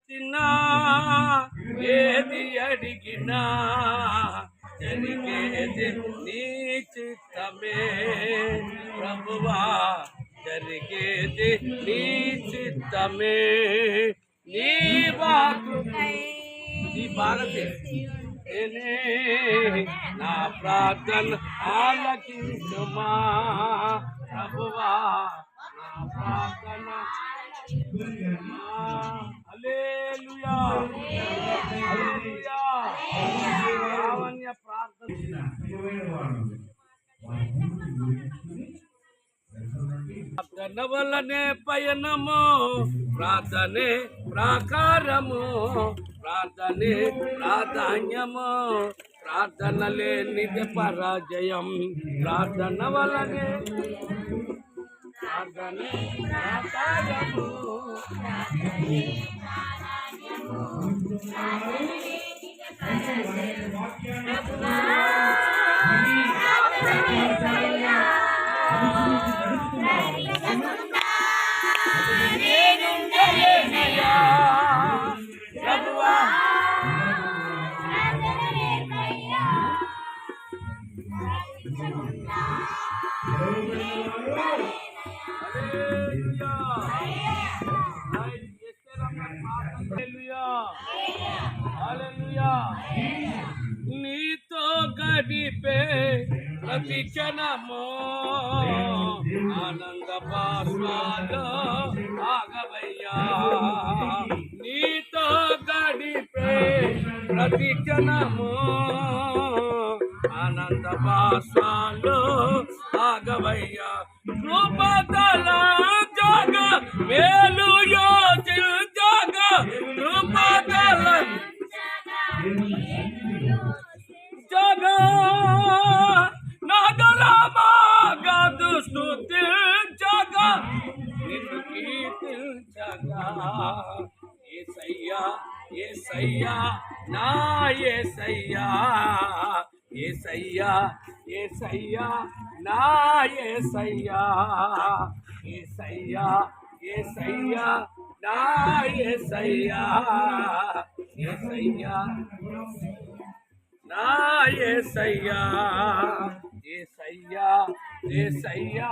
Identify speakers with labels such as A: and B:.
A: చిన్నా ఏది అడిగినా జరిగేది నీ చిత్తమే ప్రభువా, జరిగేది నీ చిత్తమే. నీ వాకు నీ భారతేనే నా ప్రార్థన ఆలకించుమా ప్రభువా, నా ప్రార్థన హల్లెలూయా హల్లెలూయా. లావణ్య ప్రార్థన ప్రార్థన వల్లనే పయనము, ప్రార్థనే ప్రాకారము, ప్రార్థనే ప్రాధాన్యము, ప్రార్థన లేనిది పరాజయం. ప్రార్థన వల్లనే ప్రార్థనే ప్రాకారము, నీతో గడిపే ప్రతి క్షణము ఆనంద బాష్పాలు ఆగవయ్యా. నీతో గడిపే ప్రతి క్షణము ఆనంద బాష్పాలు ఆగవయ్యా. కృపదల జగ మేలు యోచించగ, కృపదల జగ నగరమాగా స్తుతించగ, నిన్ను కీర్తించగా. యేసయ్యా యేసయ్యా నా యేసయ్యా, యేసయ్యా యేసయ్యా నా యేసయ్యా, యేసయ్యా యేసయ్యా నా యేసయ్యా, యేసయ్యా నా యేసయ్యా, యేసయ్యా యేసయ్యా యేసయ్యా